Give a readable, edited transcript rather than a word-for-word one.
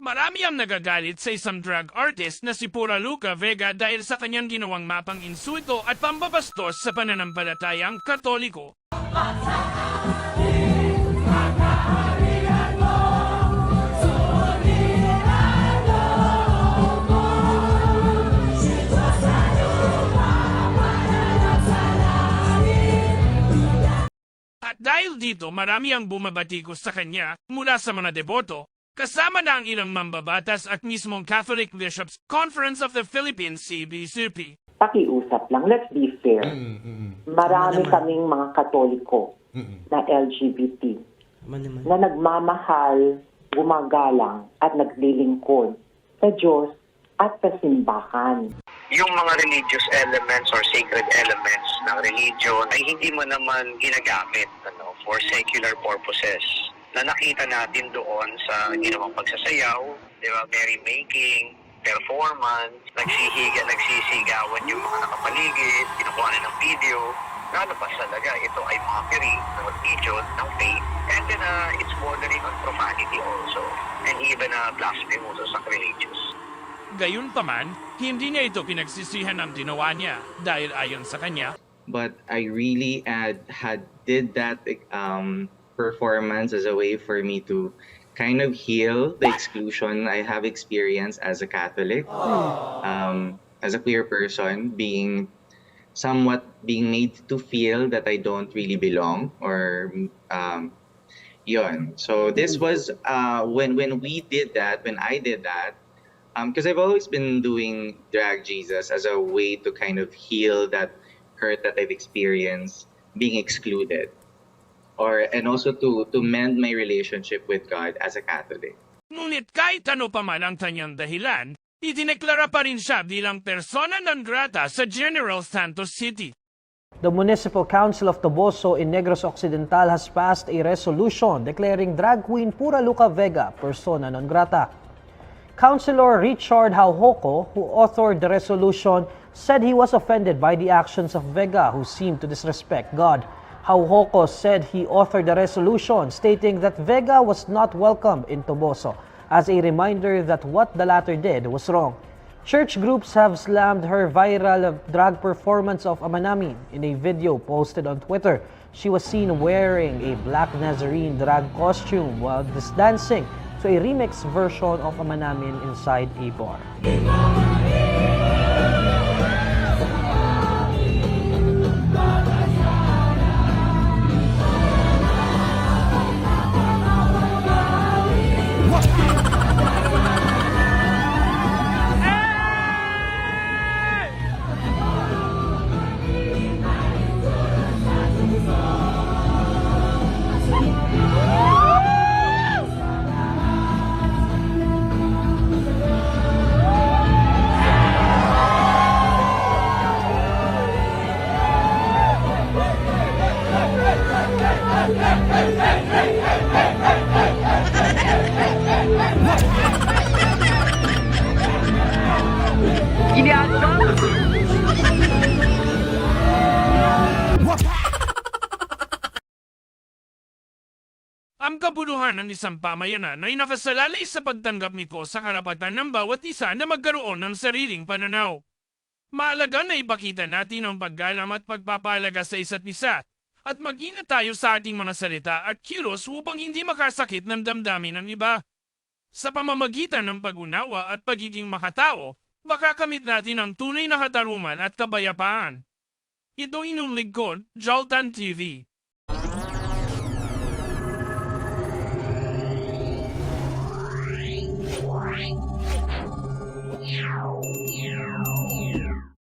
Marami ang nagagalit sa isang drag artist na si Pura Luka Vega dahil sa kanyang ginawang mapang insulto at pambabastos sa pananampalatayang Katoliko. At dahil dito, marami ang bumabatikos sa kanya mula sa mga deboto, kasama na ang ilang mambabatas at mismong Catholic Bishops Conference of the Philippines CBCP. Pakiusap lang, let's be fair. Marami kaming mga Katoliko na LGBT na nagmamahal, gumagalang at naglilingkod sa Diyos at sa simbahan. Yung mga religious elements or sacred elements ng religion ay hindi mo naman ginagamit for secular purposes. Na nakita natin doon sa ginawang pagsasayaw, di ba, merrymaking, performance, nagsisigawan yung mga nakapaligid, kinukuha na ng video. Lalabas talaga, ito ay mockery ng religion, ng faith, and then it's bordering on profanity also, and even blasphemy also sa religious. Gayunpaman, hindi niya ito pinagsisihan ang ginawa niya dahil ayon sa kanya. But I really did that performance as a way for me to kind of heal the exclusion I have experienced as a Catholic, as a queer person, being made to feel that I don't really belong, or yun. So this was when I did that, because I've always been doing Drag Jesus as a way to kind of heal that hurt that I've experienced being excluded. And also to mend my relationship with God as a Catholic. Ngunit kahit ano pa man ang kanyang dahilan, itineklara pa rin siya bilang persona non grata sa General Santos City. The Municipal Council of Toboso in Negros Occidental has passed a resolution declaring drag queen Pura Luka Vega persona non grata. Councilor Richard Hauhoko, who authored the resolution, said he was offended by the actions of Vega, who seemed to disrespect God. Hauhoko said he authored the resolution stating that Vega was not welcome in Toboso, as a reminder that what the latter did was wrong. Church groups have slammed her viral drag performance of Amanamin. In a video posted on Twitter, she was seen wearing a black Nazarene drag costume while dancing to a remix version of Amanamin inside a bar. Ang kabuluhan ng isang pamayanan ay nakasalalay sa pagtanggap nito sa karapatan ng bawat isa na magkaroon ng sariling pananaw. Mahalaga na ipakita natin ang paggalang at pagpapahalaga sa isa't isa at mag-ingat tayo sa ating mga salita at kilos upang hindi makasakit ng damdamin ng iba. Sa pamamagitan ng pag-unawa at pagiging makatao, makakamit natin ang tunay na katarungan at kabayapaan. Ito inyong lingkod, JALTAN TV.